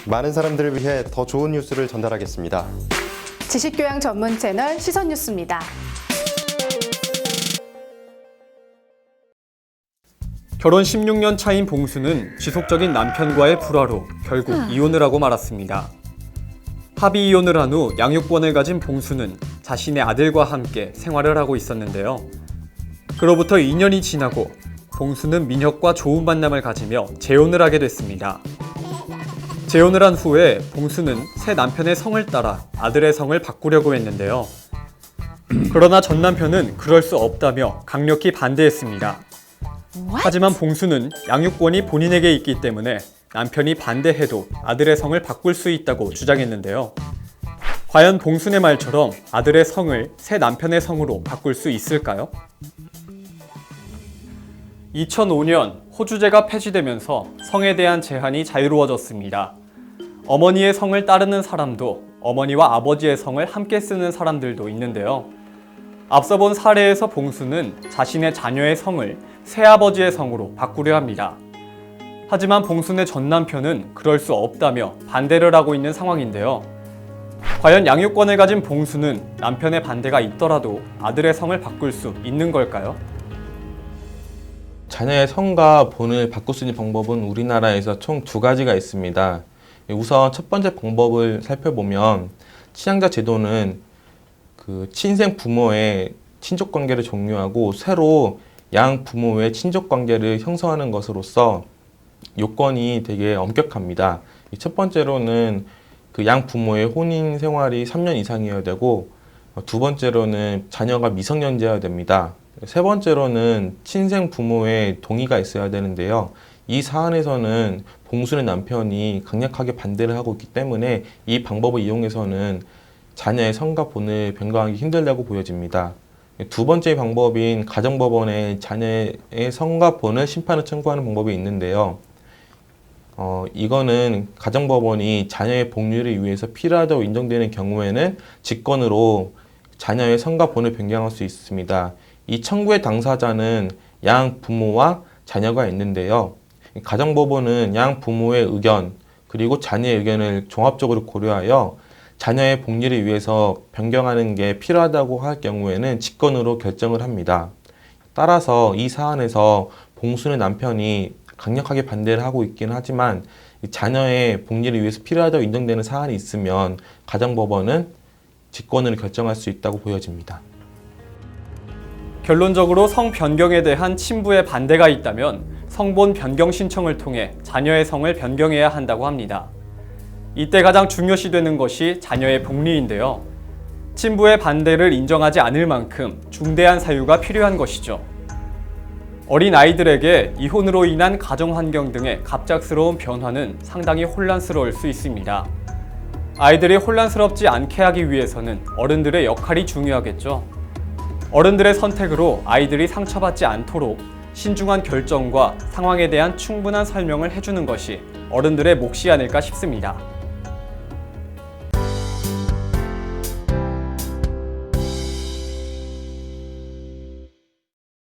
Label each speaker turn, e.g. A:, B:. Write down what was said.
A: 많은 사람들을 위해 더 좋은 뉴스를 전달하겠습니다.
B: 지식교양 전문 채널 시선뉴스입니다.
C: 결혼 16년 차인 봉수는 지속적인 남편과의 불화로 결국 이혼을 하고 말았습니다. 합의 이혼을 한 후 양육권을 가진 봉수는 자신의 아들과 함께 생활을 하고 있었는데요. 그로부터 2년이 지나고 봉수는 민혁과 좋은 만남을 가지며 재혼을 하게 됐습니다. 재혼을 한 후에 봉수는 새 남편의 성을 따라 아들의 성을 바꾸려고 했는데요. 그러나 전 남편은 그럴 수 없다며 강력히 반대했습니다. 하지만 봉수는 양육권이 본인에게 있기 때문에 남편이 반대해도 아들의 성을 바꿀 수 있다고 주장했는데요. 과연 봉순의 말처럼 아들의 성을 새 남편의 성으로 바꿀 수 있을까요? 2005년 호주제가 폐지되면서 성에 대한 제한이 자유로워졌습니다. 어머니의 성을 따르는 사람도 어머니와 아버지의 성을 함께 쓰는 사람들도 있는데요. 앞서 본 사례에서 봉수는 자신의 자녀의 성을 새아버지의 성으로 바꾸려 합니다. 하지만 봉순의 전 남편은 그럴 수 없다며 반대를 하고 있는 상황인데요. 과연 양육권을 가진 봉수는 남편의 반대가 있더라도 아들의 성을 바꿀 수 있는 걸까요?
D: 자녀의 성과 본을 바꿀 수 있는 방법은 우리나라에서 총 2가지가 있습니다. 우선 첫 번째 방법을 살펴보면 친양자 제도는 친생 부모의 친족 관계를 종료하고 새로 양 부모의 친족 관계를 형성하는 것으로서 요건이 되게 엄격합니다. 첫 번째로는 양 부모의 혼인 생활이 3년 이상이어야 되고, 두 번째로는 자녀가 미성년자여야 됩니다. 세 번째로는 친생 부모의 동의가 있어야 되는데요. 이 사안에서는 봉순의 남편이 강력하게 반대를 하고 있기 때문에 이 방법을 이용해서는 자녀의 성과 본을 변경하기 힘들다고 보여집니다. 두 번째 방법인 가정법원에 자녀의 성과 본을 심판을 청구하는 방법이 있는데요. 이거는 가정법원이 자녀의 복리를 위해서 필요하다고 인정되는 경우에는 직권으로 자녀의 성과 본을 변경할 수 있습니다. 이 청구의 당사자는 양 부모와 자녀가 있는데요. 가정법원은 양 부모의 의견 그리고 자녀의 의견을 종합적으로 고려하여 자녀의 복리를 위해서 변경하는 게 필요하다고 할 경우에는 직권으로 결정을 합니다. 따라서 이 사안에서 봉순의 남편이 강력하게 반대를 하고 있긴 하지만 자녀의 복리를 위해서 필요하다고 인정되는 사안이 있으면 가정법원은 직권으로 결정할 수 있다고 보여집니다.
C: 결론적으로 성 변경에 대한 친부의 반대가 있다면 성본 변경 신청을 통해 자녀의 성을 변경해야 한다고 합니다. 이때 가장 중요시되는 것이 자녀의 복리인데요. 친부의 반대를 인정하지 않을 만큼 중대한 사유가 필요한 것이죠. 어린 아이들에게 이혼으로 인한 가정 환경 등의 갑작스러운 변화는 상당히 혼란스러울 수 있습니다. 아이들이 혼란스럽지 않게 하기 위해서는 어른들의 역할이 중요하겠죠. 어른들의 선택으로 아이들이 상처받지 않도록 신중한 결정과 상황에 대한 충분한 설명을 해주는 것이 어른들의 몫이 아닐까 싶습니다.